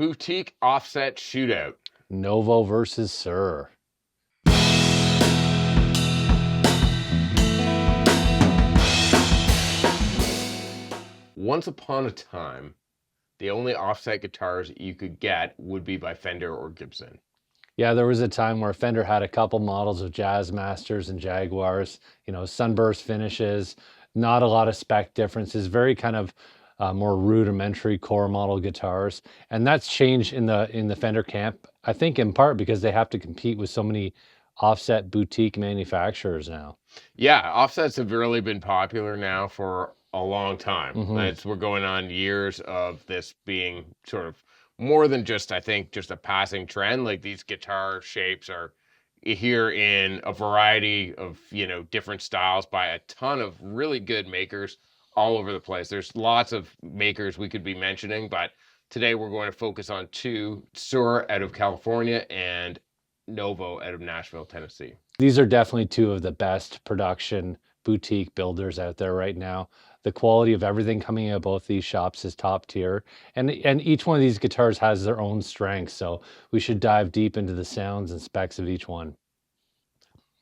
Boutique offset shootout. Novo versus SUHR. Once upon a time, the only offset guitars you could get would be by Fender or Gibson. Yeah, there was a time where Fender had a couple models of Jazz Masters and Jaguars, Sunburst finishes, not a lot of spec differences, very kind of more rudimentary core model guitars. And that's changed in the Fender camp, I think in part because they have to compete with so many offset boutique manufacturers now. Yeah, offsets have really been popular now for a long time. We're going on years of this being sort of more than just, I think, just a passing trend. Like these guitar shapes are here in a variety of, different styles by a ton of really good makers all over the place. There's lots of makers we could be mentioning, but today we're going to focus on two: SUHR out of California and Novo out of Nashville, Tennessee. These are definitely two of the best production boutique builders out there right now. The quality of everything coming out of both these shops is top tier. And each one of these guitars has their own strengths. So we should dive deep into the sounds and specs of each one.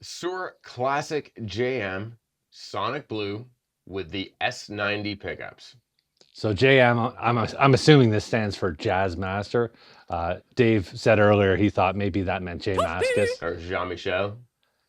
SUHR Classic JM Sonic Blue with the S90 pickups. So JM, I'm assuming this stands for Jazz Master. Dave said earlier he thought maybe that meant J Mascis. Or Jean-Michel.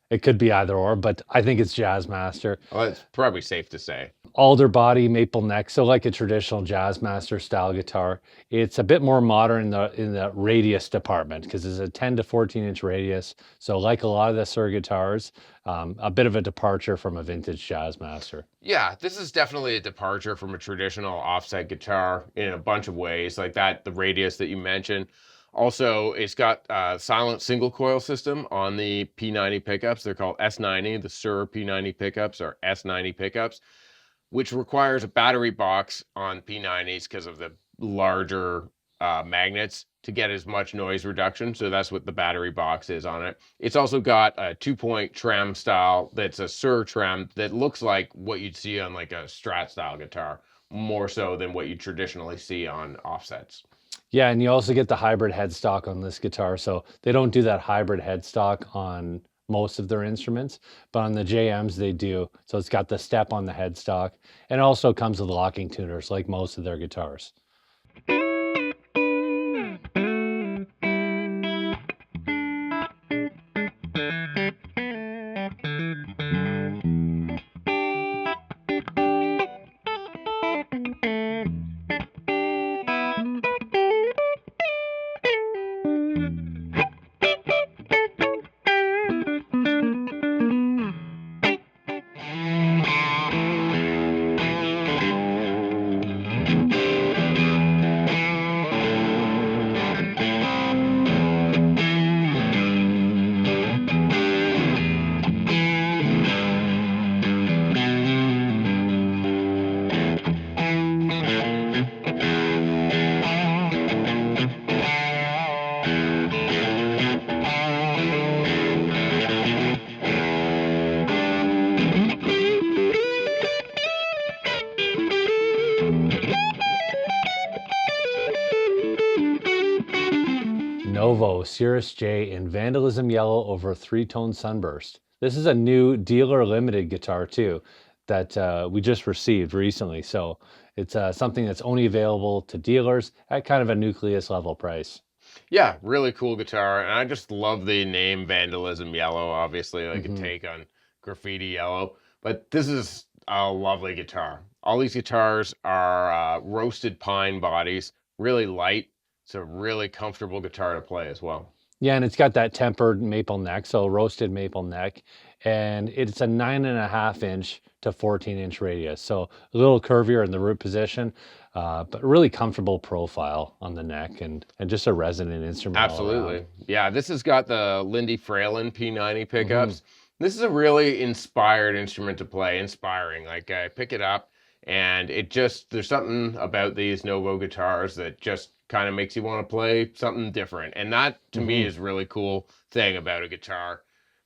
It could be either or, but I think it's Jazz Master. Well, it's probably safe to say. Alder body, maple neck, so like a traditional Jazz Master style guitar. It's a bit more modern in the radius department because it's a 10 to 14 inch radius. So like a lot of the SUHR guitars, a bit of a departure from a vintage Jazz Master. Yeah, this is definitely a departure from a traditional offset guitar in a bunch of ways, like that, the radius that you mentioned. Also, it's got a silent single coil system on the P90 pickups. They're called S90. The SUHR P90 pickups are S90 pickups, which requires a battery box on P90s because of the larger magnets to get as much noise reduction. So that's what the battery box is on it. It's also got a 2-point trem style that's a SUHR trem that looks like what you'd see on like a Strat style guitar, more so than what you traditionally see on offsets. Yeah, and you also get the hybrid headstock on this guitar. So they don't do that hybrid headstock on most of their instruments, but on the JMs they do. So it's got the step on the headstock, and it also comes with locking tuners like most of their guitars. Novo Serus J in Vandalism Yellow over 3-tone Sunburst. This is a new dealer limited guitar too that we just received recently. So it's something that's only available to dealers at kind of a nucleus level price. Yeah, really cool guitar. And I just love the name Vandalism Yellow, obviously, like a take on graffiti yellow. But this is a lovely guitar. All these guitars are roasted pine bodies, really light. It's a really comfortable guitar to play as well. Yeah, and it's got that tempered maple neck, so roasted maple neck. And it's a 9.5 inch to 14 inch radius. So a little curvier in the root position, but really comfortable profile on the neck and just a resonant instrument. Absolutely. Yeah, this has got the Lindy Fralin P90 pickups. This is a really inspired instrument to play, inspiring. Like I pick it up and there's something about these Novo guitars that just kind of makes you want to play something different. And that to me is a really cool thing about a guitar,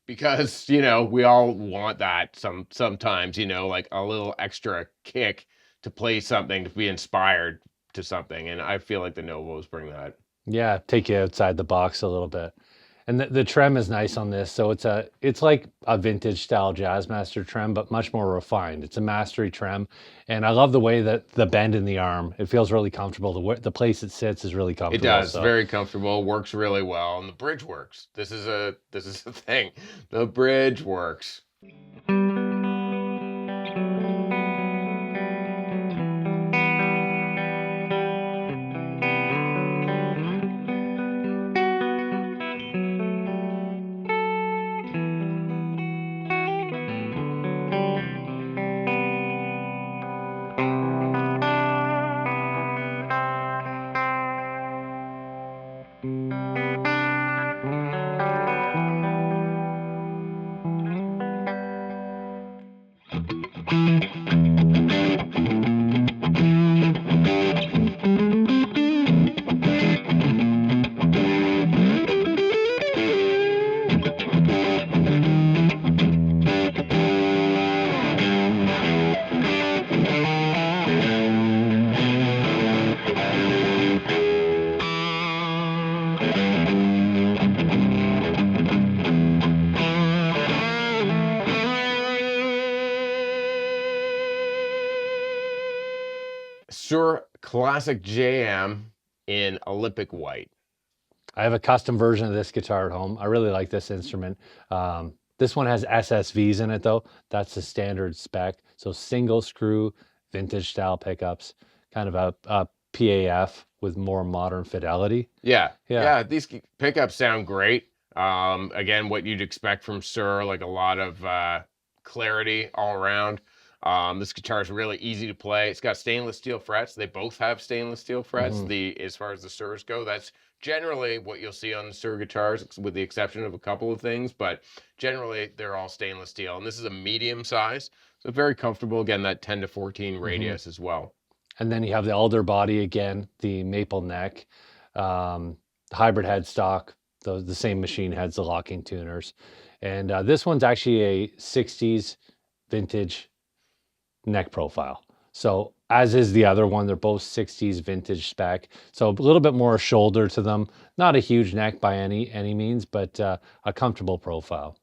because, we all want that sometimes, like a little extra kick to play something, to be inspired to something. And I feel like the Novos bring that. Yeah, take you outside the box a little bit. And the trem is nice on this. So it's like a vintage style Jazzmaster trem, but much more refined. It's a mastery trem. And I love the way that the bend in the arm, it feels really comfortable. The place it sits is really It comfortable. does. So Very comfortable. Works really well. And the bridge works. This is a thing. The bridge works. Suhr Classic JM in Olympic white. I have a custom version of this guitar at home. I really like this instrument. This one has SSVs in it though. That's the standard spec. So single screw, vintage style pickups, kind of a PAF with more modern fidelity. Yeah. Yeah. Yeah. These pickups sound great. Again, what you'd expect from Suhr, like a lot of clarity all around. This guitar is really easy to play. It's got stainless steel frets. They both have stainless steel frets. Mhm. As far as the Suhrs go, that's generally what you'll see on the Suhr guitars, with the exception of a couple of things. But generally, they're all stainless steel. And this is a medium size, so very comfortable. Again, that 10 to 14 Mhm. radius as well. And then you have the alder body again, the maple neck, the hybrid headstock, the same machine heads, the locking tuners. And this one's actually a 60s vintage neck profile. So as is the other one, they're both 60s vintage spec. So a little bit more shoulder to them. Not a huge neck by any means, but a comfortable profile.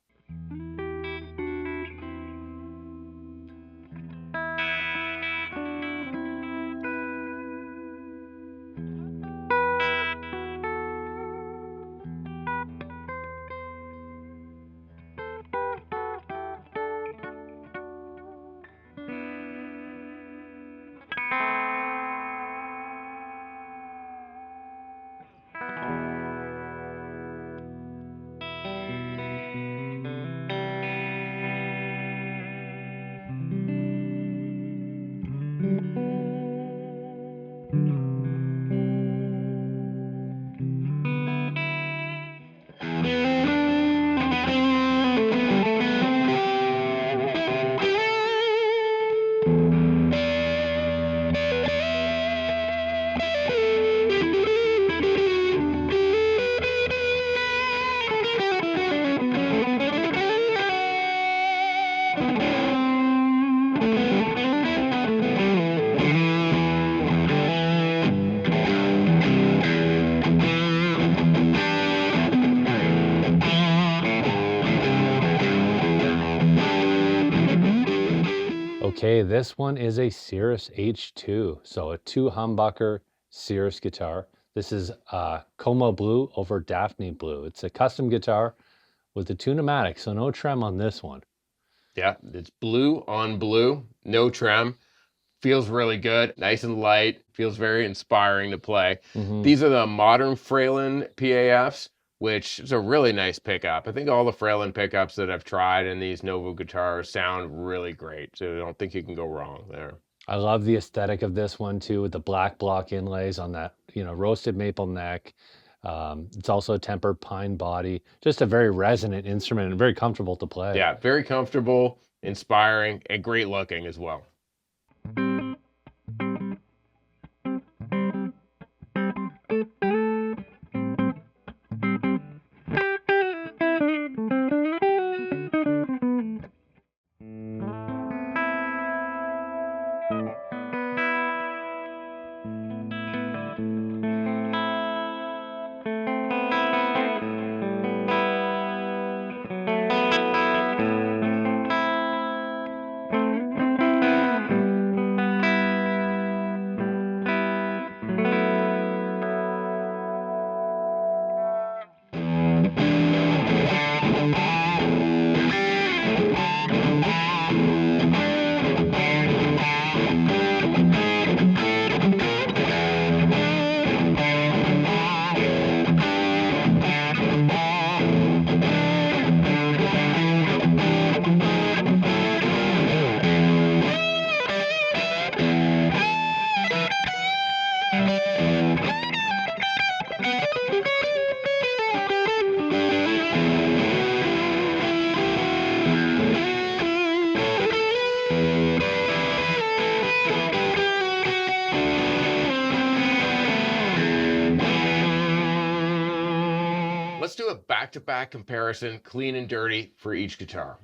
Okay, this one is a Cirrus H2. So a 2 humbucker Cirrus guitar. This is Como Blue over Daphne Blue. It's a custom guitar with the tunematic, so no trem on this one. Yeah, it's blue on blue, no trem. Feels really good, nice and light, feels very inspiring to play. Mhm. These are the modern Fralin PAFs, which is a really nice pickup. I think all the Fralin pickups that I've tried in these Novo guitars sound really great, so I don't think you can go wrong there. I love the aesthetic of this one too, with the black block inlays on that, roasted maple neck. It's also a tempered pine body. Just a very resonant instrument and very comfortable to play. Yeah, very comfortable, inspiring, and great looking as well. Let's do a back-to-back comparison, clean and dirty, for each guitar.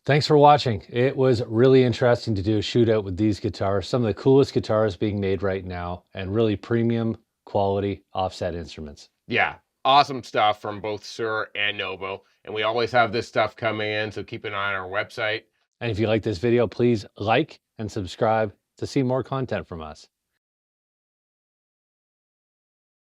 Thanks for watching. It was really interesting to do a shootout with these guitars, some of the coolest guitars being made right now, and really premium quality offset instruments. Yeah, awesome stuff from both Suhr and Novo. And we always have this stuff coming in, so keep an eye on our website. And if you like this video, please like and subscribe to see more content from us.